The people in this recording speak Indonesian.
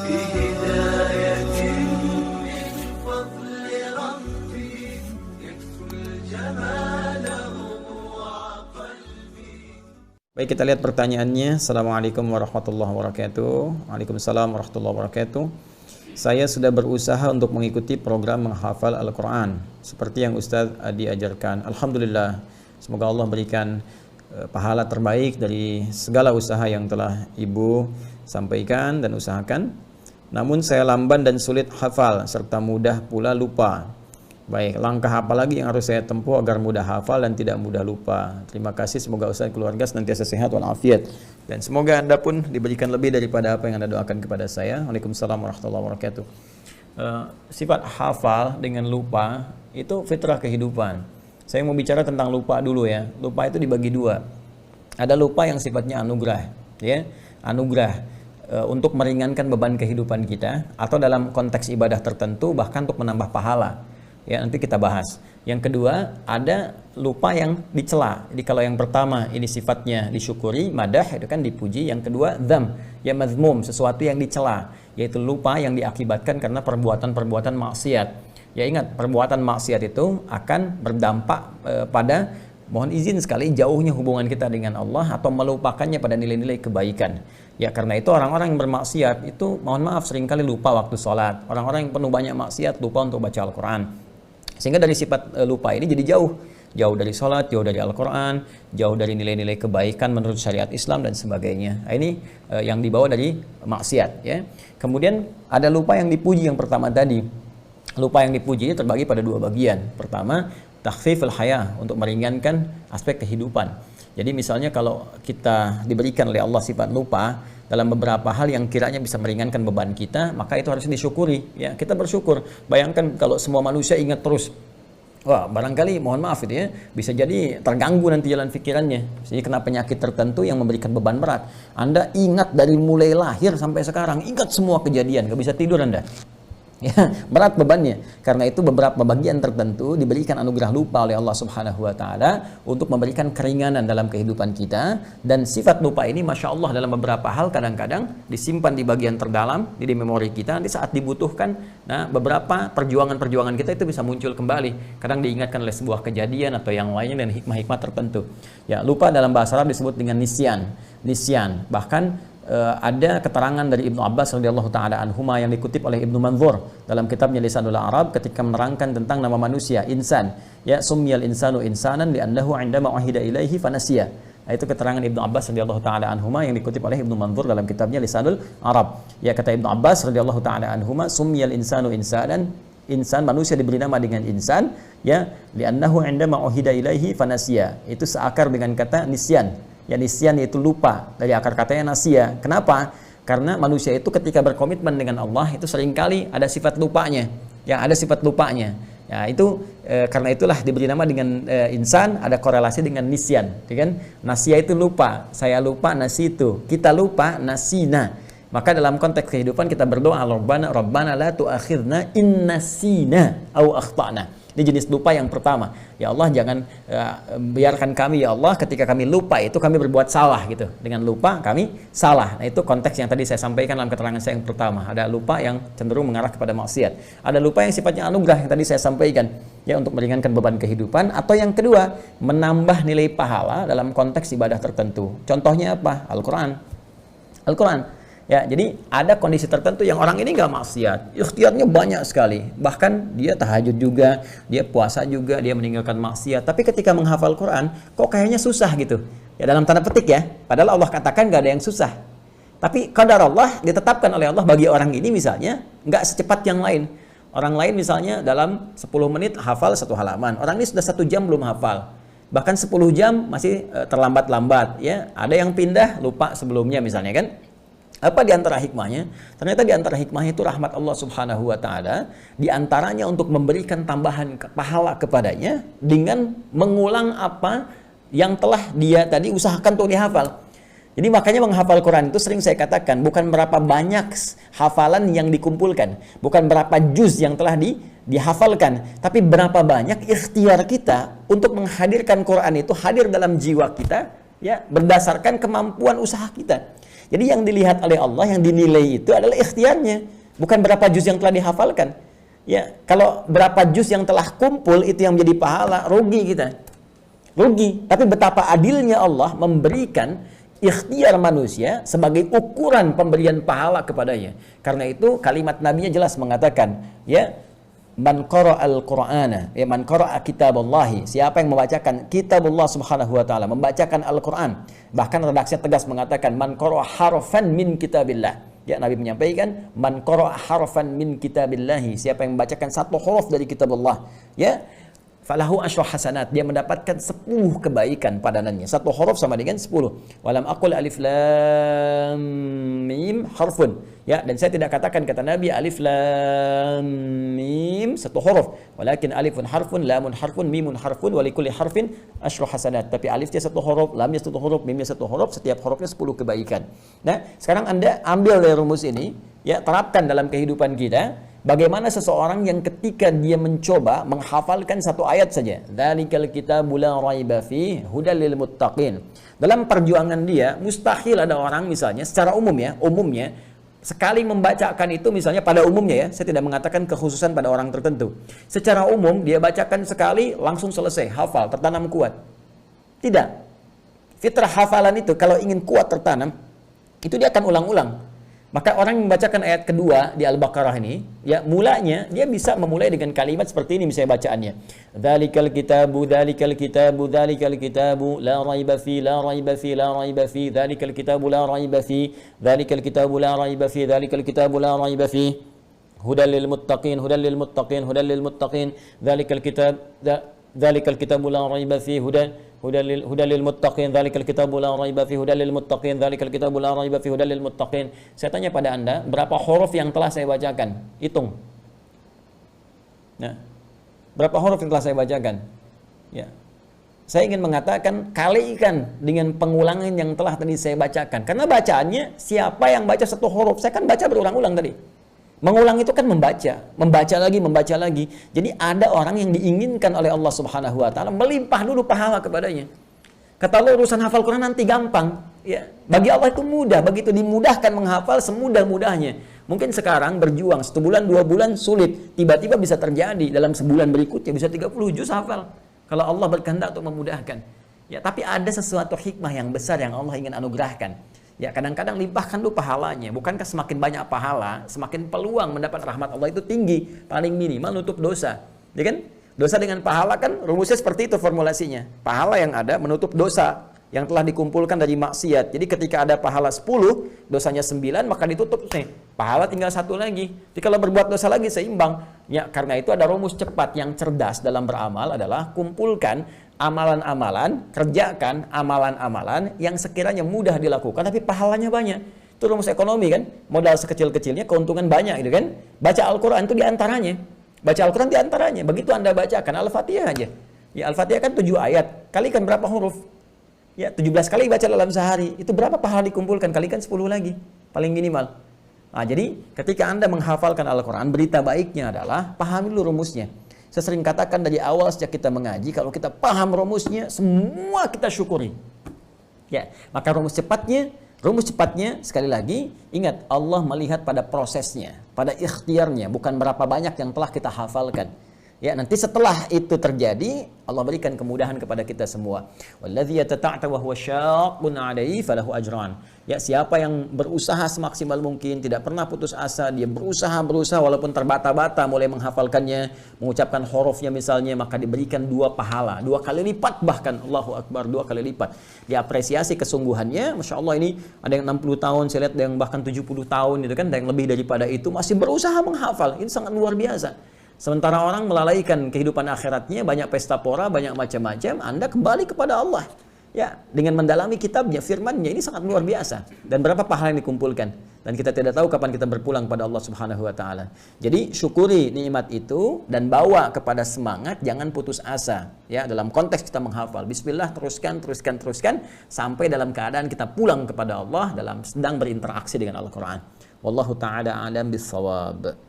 بهداية من فضل ربي يكفو الجمال ربوع قلبي. Baik, kita lihat pertanyaannya. Assalamualaikum warahmatullahi wabarakatuh. Waalaikumsalam warahmatullahi wabarakatuh. Saya sudah berusaha untuk mengikuti program menghafal Al-Quran seperti yang Ustadz Adi ajarkan. Alhamdulillah, semoga Allah berikan pahala terbaik dari segala usaha yang telah Ibu sampaikan dan usahakan. Namun saya lamban dan sulit hafal serta mudah pula lupa. Baik, langkah apa lagi yang harus saya tempuh agar mudah hafal dan tidak mudah lupa? Terima kasih, semoga Ustaz keluarga senantiasa sehat walafiat. Dan semoga Anda pun diberikan lebih daripada apa yang Anda doakan kepada saya. Waalaikumsalam warahmatullahi wabarakatuh. Sifat hafal dengan lupa itu fitrah kehidupan. Saya mau bicara tentang lupa dulu ya. Lupa itu dibagi dua. Ada lupa yang sifatnya anugerah, ya. Anugerah untuk meringankan beban kehidupan kita, atau dalam konteks ibadah tertentu bahkan untuk menambah pahala. Ya, nanti kita bahas. Yang kedua, ada lupa yang dicela. Jadi kalau yang pertama ini sifatnya disyukuri, madah, itu kan dipuji. Yang kedua, dzam, ya mazmum, sesuatu yang dicela, yaitu lupa yang diakibatkan karena perbuatan-perbuatan maksiat. Ya ingat, perbuatan maksiat itu akan berdampak pada, mohon izin sekali, jauhnya hubungan kita dengan Allah atau melupakannya pada nilai-nilai kebaikan. Ya karena itu orang-orang yang bermaksiat itu, mohon maaf, seringkali lupa waktu sholat. Orang-orang yang penuh banyak maksiat lupa untuk baca Al-Quran. Sehingga dari sifat lupa ini jadi jauh dari sholat, jauh dari Al-Quran, jauh dari nilai-nilai kebaikan menurut syariat Islam dan sebagainya. Nah, ini yang dibawa dari maksiat. Ya. Kemudian ada lupa yang dipuji yang pertama tadi. Lupa yang dipuji ini terbagi pada dua bagian. Pertama, takhfiful haya, untuk meringankan aspek kehidupan. Jadi misalnya kalau kita diberikan oleh Allah sifat lupa dalam beberapa hal yang kiranya bisa meringankan beban kita, maka itu harus disyukuri. Ya, kita bersyukur. Bayangkan kalau semua manusia ingat terus, wah barangkali, mohon maaf itu ya, bisa jadi terganggu nanti jalan pikirannya. Jadi kena penyakit tertentu yang memberikan beban berat. Anda ingat dari mulai lahir sampai sekarang, ingat semua kejadian, nggak bisa tidur Anda. Ya, berat bebannya. Karena itu beberapa bagian tertentu diberikan anugerah lupa oleh Allah Subhanahu wa taala untuk memberikan keringanan dalam kehidupan kita. Dan sifat lupa ini Masya Allah dalam beberapa hal kadang-kadang disimpan di bagian terdalam di memori kita. Nanti saat dibutuhkan, nah beberapa perjuangan-perjuangan kita itu bisa muncul kembali. Kadang diingatkan oleh sebuah kejadian atau yang lainnya dan hikmah-hikmah tertentu. Ya, lupa dalam bahasa Arab disebut dengan nisyan. Bahkan ada keterangan dari Ibnu Abbas radhiyallahu taala anhuma yang dikutip oleh Ibnu Manzur dalam kitabnya Lisanul Arab ketika menerangkan tentang nama manusia, insan. Ya, summiyal insanu insanan li'annahu 'indama uhida ilaihi fanasiya. Nah, itu keterangan Ibnu Abbas radhiyallahu taala anhuma yang dikutip oleh Ibnu Manzur dalam kitabnya Lisanul Arab. Ya, kata Ibnu Abbas radhiyallahu taala anhuma, summiyal insanu insanan, insan, manusia diberi nama dengan insan, ya, li'annahu 'indama uhida ilaihi fanasiya. Itu seakar dengan kata nisyan. Ya, nisyan yaitu lupa, dari akar katanya nasia. Kenapa? Karena manusia itu ketika berkomitmen dengan Allah itu seringkali ada sifat lupanya. Ya, ada sifat lupanya. Ya, itu karena itulah diberi nama dengan insan, ada korelasi dengan nisyan, ya kan? Nasia itu lupa, saya lupa, nasi itu. Kita lupa, nasina. Maka dalam konteks kehidupan kita berdoa, Rabbana la tu'akhidna in nasina au akhtana. Ini jenis lupa yang pertama. Ya Allah, jangan biarkan kami ya Allah ketika kami lupa itu kami berbuat salah gitu. Dengan lupa kami salah. Nah, itu konteks yang tadi saya sampaikan dalam keterangan saya yang pertama. Ada lupa yang cenderung mengarah kepada maksiat. Ada lupa yang sifatnya anugerah yang tadi saya sampaikan, ya, untuk meringankan beban kehidupan. Atau yang kedua, menambah nilai pahala dalam konteks ibadah tertentu. Contohnya apa? Al-Quran. Ya, jadi ada kondisi tertentu yang orang ini nggak maksiat, ikhtiarnya banyak sekali, bahkan dia tahajud juga, dia puasa juga, dia meninggalkan maksiat. Tapi ketika menghafal Quran, kok kayaknya susah gitu. Ya, dalam tanda petik ya, padahal Allah katakan nggak ada yang susah. Tapi qadar Allah ditetapkan oleh Allah bagi orang ini misalnya nggak secepat yang lain. Orang lain misalnya dalam 10 menit hafal 1 halaman, orang ini sudah 1 jam belum hafal. Bahkan 10 jam masih terlambat-lambat. Ya, ada yang pindah lupa sebelumnya misalnya kan. Apa di antara hikmahnya? Ternyata di antara hikmahnya itu rahmat Allah Subhanahu wa taala, di antaranya untuk memberikan tambahan pahala kepadanya dengan mengulang apa yang telah dia tadi usahakan untuk dihafal. Jadi makanya menghafal Quran itu sering saya katakan bukan berapa banyak hafalan yang dikumpulkan, bukan berapa juz yang telah dihafalkan, tapi berapa banyak ikhtiar kita untuk menghadirkan Quran itu hadir dalam jiwa kita, ya, berdasarkan kemampuan usaha kita. Jadi yang dilihat oleh Allah, yang dinilai itu adalah ikhtiarnya, bukan berapa juz yang telah dihafalkan. Ya, kalau berapa juz yang telah kumpul itu yang menjadi pahala, rugi kita. Rugi. Tapi betapa adilnya Allah memberikan ikhtiar manusia sebagai ukuran pemberian pahala kepadanya. Karena itu kalimat Nabi-Nya jelas mengatakan, ya, man qara'al Qur'ana, ya, man qara'a kitaballahi, siapa yang membacakan kitabullah subhanahu wa ta'ala, membacakan Al-Qur'an. Bahkan redaksinya tegas mengatakan man qara'a harfan min kitabillah. Ya, Nabi menyampaikan man qara'a harfan min kitabillahi, siapa yang membacakan satu huruf dari kitabullah, ya, falahu asyru hasanat, dia mendapatkan 10 kebaikan padanannya. Satu huruf sama dengan 10. Walam aqul alif lam mim harfun. Ya, dan saya tidak katakan kata Nabi alif lam mim satu huruf, walakin alifun harfun, lamun harfun, mimun harfun, wa likulli harfin asyru hasanat. Tapi alifnya satu huruf, lamnya satu huruf, mimnya satu huruf, setiap hurufnya 10 kebaikan. Nah, sekarang Anda ambil dari rumus ini, ya, terapkan dalam kehidupan kita. Bagaimana seseorang yang ketika dia mencoba menghafalkan satu ayat saja, dzalikal kitabu la raiba fihi hudal lil muttaqin. Dalam perjuangan dia, mustahil ada orang misalnya secara umumnya sekali membacakan itu, misalnya pada umumnya, ya, saya tidak mengatakan kekhususan pada orang tertentu. Secara umum dia bacakan sekali langsung selesai, hafal, tertanam kuat. Tidak. Fitrah hafalan itu kalau ingin kuat tertanam, itu dia akan ulang-ulang. Maka orang yang membacakan ayat kedua di Al-Baqarah ini, ya, mulanya dia bisa memulai dengan kalimat seperti ini misalnya bacaannya. Dzalikal kitabu, dzalikal kitabu, dzalikal kitabu, la raiba fi, la raiba fi, la raiba fi, dzalikal kitabu la raiba fi, dzalikal kitabu la raiba fi, dzalikal kitabu la raiba fi. Hudal lil muttaqin, hudal lil muttaqin, hudal lil muttaqin, dzalikal kitab, dzalikal kitabu la raiba fi, hudal lil muttaqin, dzalikal kitabu la raiba fi, hudal lil muttaqin, dzalikal kitabu la raiba fi, hudal lil muttaqin. Saya tanya pada Anda, berapa huruf yang telah saya bacakan? Hitung. Nah, berapa huruf yang telah saya bacakan? Ya. Saya ingin mengatakan kalikan dengan pengulangan yang telah tadi saya bacakan. Karena bacaannya siapa yang baca satu huruf? Saya kan baca berulang-ulang tadi. Mengulang itu kan membaca lagi. Jadi ada orang yang diinginkan oleh Allah Subhanahu wa taala melimpah dulu pahala kepadanya. Kata Allah, urusan hafal Quran nanti gampang, ya. Bagi Allah itu mudah, begitu dimudahkan menghafal semudah-mudahnya. Mungkin sekarang berjuang 1 bulan, 2 bulan sulit, tiba-tiba bisa terjadi dalam sebulan berikutnya bisa 30 juz hafal. Kalau Allah berkehendak untuk memudahkan. Ya, tapi ada sesuatu hikmah yang besar yang Allah ingin anugerahkan. Ya, kadang-kadang limpahkan dulu pahalanya. Bukankah semakin banyak pahala, semakin peluang mendapat rahmat Allah itu tinggi, paling minimal nutup dosa. Ya kan? Dosa dengan pahala kan rumusnya seperti itu formulasinya. Pahala yang ada menutup dosa yang telah dikumpulkan dari maksiat. Jadi ketika ada pahala 10, dosanya 9, maka ditutup nih. Pahala tinggal 1 lagi. Jadi kalau berbuat dosa lagi seimbang. Ya, karena itu ada rumus cepat yang cerdas dalam beramal adalah kumpulkan amalan-amalan, kerjakan amalan-amalan yang sekiranya mudah dilakukan tapi pahalanya banyak. Itu rumus ekonomi kan, modal sekecil-kecilnya keuntungan banyak gitu kan. Baca Al-Quran itu diantaranya. Baca Al-Quran diantaranya. Begitu Anda bacakan Al-Fatihah aja. Ya, Al-Fatihah kan 7 ayat, kalikan berapa huruf? Ya, 17 kali baca dalam sehari, itu berapa pahala dikumpulkan? Kalikan 10 lagi, paling minimal. Nah, jadi ketika Anda menghafalkan Al-Quran, berita baiknya adalah pahami dulu rumusnya. Saya sering katakan dari awal sejak kita mengaji, kalau kita paham rumusnya, semua kita syukuri. Ya, maka rumus cepatnya sekali lagi, ingat Allah melihat pada prosesnya, pada ikhtiarnya, bukan berapa banyak yang telah kita hafalkan. Ya, nanti setelah itu terjadi, Allah berikan kemudahan kepada kita semua. Wallazi yatata'ta wa huwa syaqqun 'alaihi falahu ajran. Ya, siapa yang berusaha semaksimal mungkin, tidak pernah putus asa, dia berusaha walaupun terbata-bata mulai menghafalkannya, mengucapkan hurufnya misalnya, maka diberikan 2 pahala, 2 kali lipat bahkan, Allahu Akbar, 2 kali lipat. Diapresiasi kesungguhannya, Masya Allah, ini ada yang 60 tahun, saya lihat ada yang bahkan 70 tahun itu kan, ada yang lebih daripada itu masih berusaha menghafal. Ini sangat luar biasa. Sementara orang melalaikan kehidupan akhiratnya, banyak pesta pora, banyak macam-macam, Anda kembali kepada Allah. Ya, dengan mendalami kitabnya, firmannya, ini sangat luar biasa. Dan berapa pahala yang dikumpulkan. Dan kita tidak tahu kapan kita berpulang pada Allah Subhanahu wa taala. Jadi syukuri nikmat itu dan bawa kepada semangat, jangan putus asa. Ya, dalam konteks kita menghafal, bismillah, teruskan sampai dalam keadaan kita pulang kepada Allah dalam sedang berinteraksi dengan Al-Qur'an. Wallahu taala a'lam bissawab.